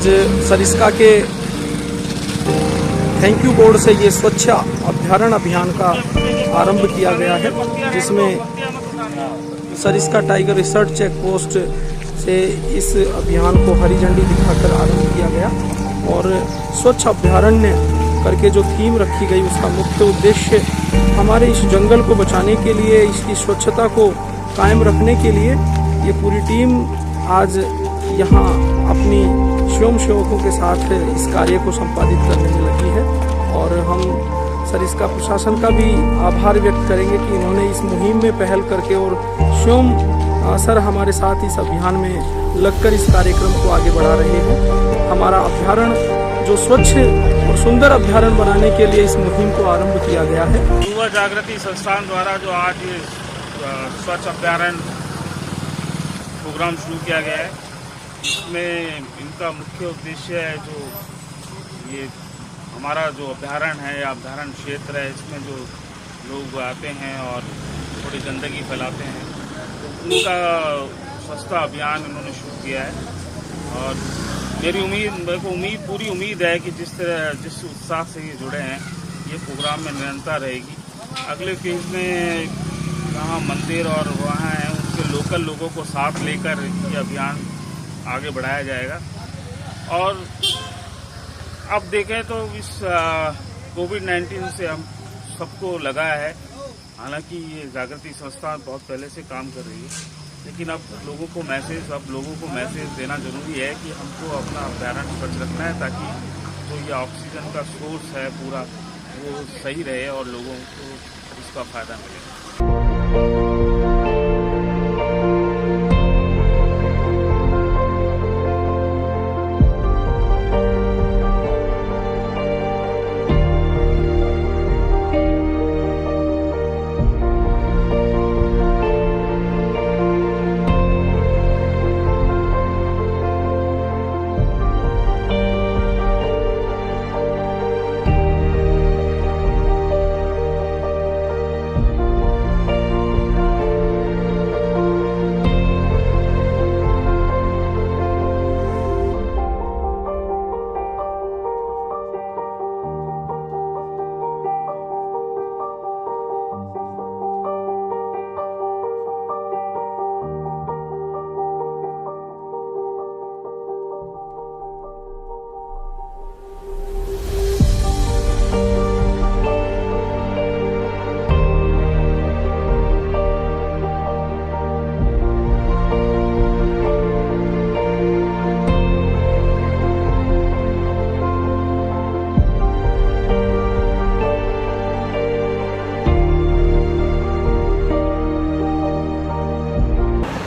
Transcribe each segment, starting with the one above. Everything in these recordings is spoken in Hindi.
आज सरिस्का के थैंक यू बोर्ड से ये स्वच्छ अभ्यारण्य अभियान का आरंभ किया गया है, जिसमें Sariska tiger research check post से इस अभियान को हरी झंडी दिखाकर आरंभ किया गया। और स्वच्छ अभ्यारण्य करके जो थीम रखी गई, उसका मुख्य उद्देश्य हमारे इस जंगल को बचाने के लिए, इसकी स्वच्छता को कायम रखने के लिए ये पूरी टीम आज यहाँ अपनी स्वयंसेवकों के साथ इस कार्य को संपादित करने में लगी है। और हम सरिस्का प्रशासन का भी आभार व्यक्त करेंगे कि इन्होंने इस मुहिम में पहल करके और स्वयं सर हमारे साथ इस अभियान में लगकर इस कार्यक्रम को आगे बढ़ा रहे हैं। हमारा अभ्यारण्य जो स्वच्छ और सुंदर अभ्यारण्य बनाने के लिए इस मुहिम को आरंभ किया गया है। युवा जागृति संस्थान द्वारा जो आज ये स्वच्छ अभ्यारण्य प्रोग्राम शुरू किया गया है, इसमें इनका मुख्य उद्देश्य है जो ये हमारा जो अभ्यारण्य है या अभ्यारण्य क्षेत्र है, इसमें जो लोग आते हैं और थोड़ी गंदगी फैलाते हैं, तो उनका स्वच्छता अभियान इन्होंने शुरू किया है। और मेरे को पूरी उम्मीद है कि जिस उत्साह से ये जुड़े हैं, ये प्रोग्राम में निरंतर रहेगी। अगले फेज में जहाँ मंदिर और वहाँ हैं उनके लोकल लोगों को साथ लेकर ये अभियान आगे बढ़ाया जाएगा। और अब देखें तो इस कोविड-19 से हम सबको लगा है, हालांकि ये जागृति संस्था बहुत पहले से काम कर रही है, लेकिन अब लोगों को मैसेज देना जरूरी है कि हमको अपना अभ्यारण्य स्वच्छ रखना है, ताकि जो ये ऑक्सीजन का सोर्स है पूरा वो सही रहे और लोगों को इसका फायदा मिले।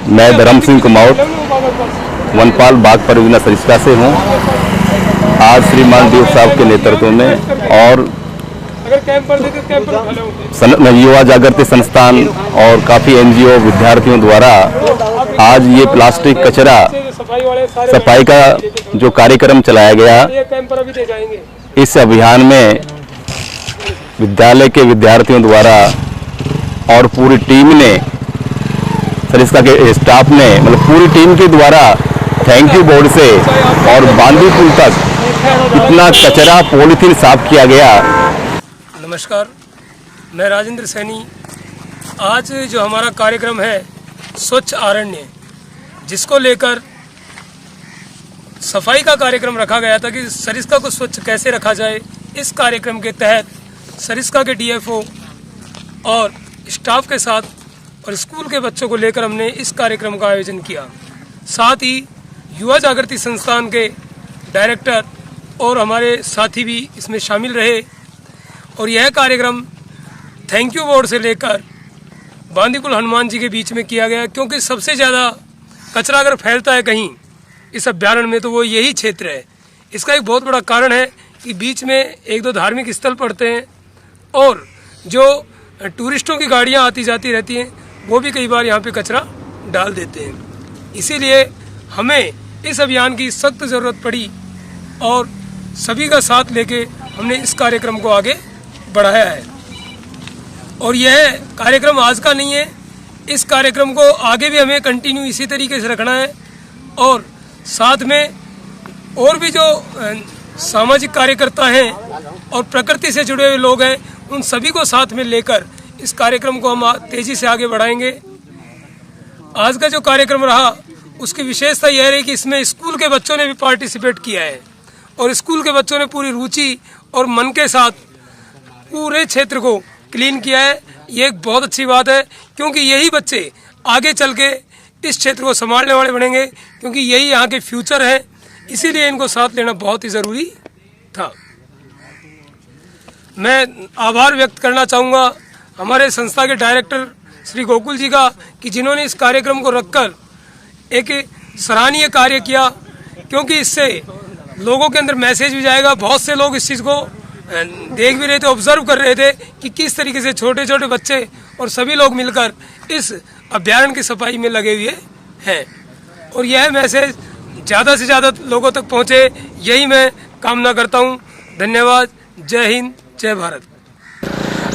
मैं धर्म सिंह कुमाऊत वनपाल बाग परियोजना सरिस्का से हूँ। आज श्रीमान डीओ साहब के नेतृत्व में और युवा जागृति संस्थान और काफ़ी एनजीओ विद्यार्थियों द्वारा आज ये प्लास्टिक कचरा सफाई का जो कार्यक्रम चलाया गया, इस अभियान में विद्यालय के विद्यार्थियों द्वारा और पूरी टीम ने, सरिस्का के स्टाफ ने, मतलब पूरी टीम के द्वारा थैंक यू बोर्ड से और बांदीपुर तक इतना कचरा पॉलीथीन साफ किया गया। नमस्कार, मैं राजेंद्र सैनी। आज जो हमारा कार्यक्रम है स्वच्छ अरण्य, जिसको लेकर सफाई का कार्यक्रम रखा गया था कि सरिस्का को स्वच्छ कैसे रखा जाए। इस कार्यक्रम के तहत सरिस्का के डीएफओ और स्टाफ के साथ और स्कूल के बच्चों को लेकर हमने इस कार्यक्रम का आयोजन किया। साथ ही युवा जागृति संस्थान के डायरेक्टर और हमारे साथी भी इसमें शामिल रहे। और यह कार्यक्रम थैंक यू बोर्ड से लेकर बांदीकुल हनुमान जी के बीच में किया गया, क्योंकि सबसे ज़्यादा कचरा अगर फैलता है कहीं इस अभ्यारण्य में तो वो यही क्षेत्र है। इसका एक बहुत बड़ा कारण है कि बीच में एक दो धार्मिक स्थल पड़ते हैं और जो टूरिस्टों की गाड़ियाँ आती जाती रहती हैं, वो भी कई बार यहाँ पे कचरा डाल देते हैं। इसीलिए हमें इस अभियान की सख्त ज़रूरत पड़ी और सभी का साथ लेके हमने इस कार्यक्रम को आगे बढ़ाया है। और यह कार्यक्रम आज का नहीं है, इस कार्यक्रम को आगे भी हमें कंटिन्यू इसी तरीके से रखना है। और साथ में और भी जो सामाजिक कार्यकर्ता हैं और प्रकृति से जुड़े हुए लोग हैं, उन सभी को साथ में लेकर इस कार्यक्रम को हम तेजी से आगे बढ़ाएंगे। आज का जो कार्यक्रम रहा उसकी विशेषता यह रही कि इसमें स्कूल के बच्चों ने भी पार्टिसिपेट किया है और स्कूल के बच्चों ने पूरी रुचि और मन के साथ पूरे क्षेत्र को क्लीन किया है। ये एक बहुत अच्छी बात है, क्योंकि यही बच्चे आगे चल के इस क्षेत्र को संभालने वाले बनेंगे, क्योंकि यही यहाँ के फ्यूचर है। इसीलिए इनको साथ लेना बहुत ही ज़रूरी था। मैं आभार व्यक्त करना चाहूँगा हमारे संस्था के डायरेक्टर श्री गोकुल जी का, कि जिन्होंने इस कार्यक्रम को रखकर एक सराहनीय कार्य किया, क्योंकि इससे लोगों के अंदर मैसेज भी जाएगा। बहुत से लोग इस चीज़ को देख भी रहे थे, ऑब्जर्व कर रहे थे कि किस तरीके से छोटे छोटे बच्चे और सभी लोग मिलकर इस अभ्यारण्य की सफाई में लगे हुए हैं, और यह मैसेज ज़्यादा से ज़्यादा लोगों तक पहुँचे, यही मैं कामना करता हूँ। धन्यवाद। जय हिंद, जय भारत।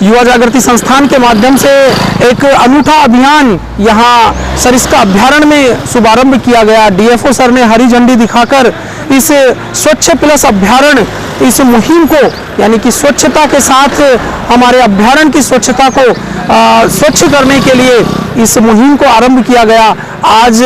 युवा जागृति संस्थान के माध्यम से एक अनूठा अभियान यहाँ सरिस्का अभ्यारण्य में शुभारंभ किया गया। डीएफओ सर ने हरी झंडी दिखाकर इस स्वच्छ प्लस अभ्यारण्य, इस मुहिम को, यानी कि स्वच्छता के साथ हमारे अभ्यारण्य की स्वच्छता को स्वच्छ करने के लिए इस मुहिम को आरंभ किया गया। आज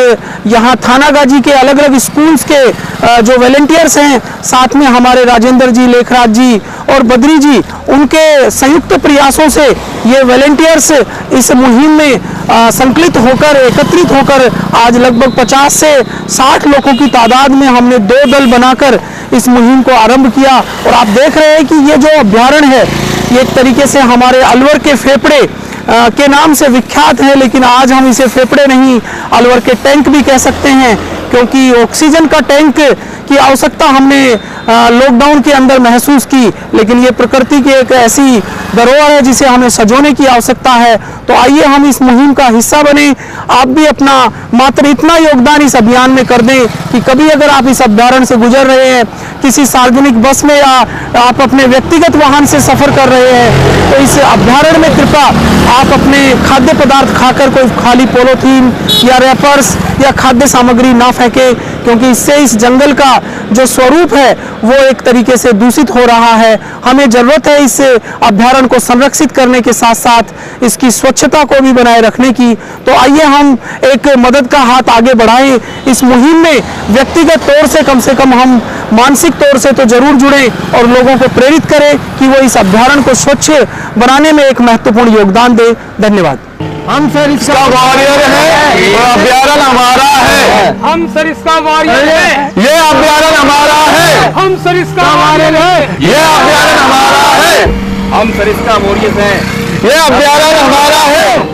यहाँ थानागाजी के अलग अलग स्कूल्स के जो वॉलंटियर्स हैं, साथ में हमारे राजेंद्र जी, लेखराज जी और बद्री जी, उनके संयुक्त प्रयासों से ये वॉलंटियर्स इस मुहिम में संकलित होकर, एकत्रित होकर आज लगभग 50 से 60 लोगों की तादाद में हमने 2 दल बनाकर इस मुहिम को आरंभ किया। और आप देख रहे हैं कि ये जो अभ्यारण्य है, ये एक तरीके से हमारे अलवर के फेफड़े के नाम से विख्यात है, लेकिन आज हम इसे फेफड़े नहीं, अलवर के टैंक भी कह सकते हैं, क्योंकि ऑक्सीजन का टैंक की आवश्यकता हमने लॉकडाउन के अंदर महसूस की। लेकिन ये प्रकृति की एक ऐसी धरोहर है जिसे हमें सजोने की आवश्यकता है। तो आइए हम इस मुहिम का हिस्सा बने। आप भी अपना मात्र इतना योगदान इस अभियान में कर दें कि कभी अगर आप इस अभ्यारण्य से गुजर रहे हैं, किसी सार्वजनिक बस में, या आप अपने व्यक्तिगत वाहन से सफर कर रहे हैं, तो इस अभ्यारण्य में कृपया आप अपने खाद्य पदार्थ खाकर कोई खाली पॉलीथीन या रैपर्स या खाद्य सामग्री ना फेंके, क्योंकि इससे इस जंगल का जो स्वरूप है वो एक तरीके से दूषित हो रहा है। हमें जरूरत है इस अभ्यारण्य को संरक्षित करने के साथ साथ इसकी स्वच्छता को भी बनाए रखने की। तो आइए हम एक मदद का हाथ आगे बढ़ाएं इस मुहिम में। व्यक्तिगत तौर से कम हम मानसिक तौर से तो जरूर जुड़ें और लोगों को प्रेरित करें कि वो इस अभ्यारण्य को स्वच्छ बनाने में एक महत्वपूर्ण योगदान दें। धन्यवाद। हम सरिस्का वॉरियर है, ये अभ्यारण्य हमारा है। हम सरिस्का वॉरियर हैं, ये अभ्यारण्य हमारा है। हम सरिस्का वॉरियर हैं, ये अभ्यारण्य हमारा है। हम सरिस्का वॉरियर हैं, ये अभ्यारण्य हमारा है।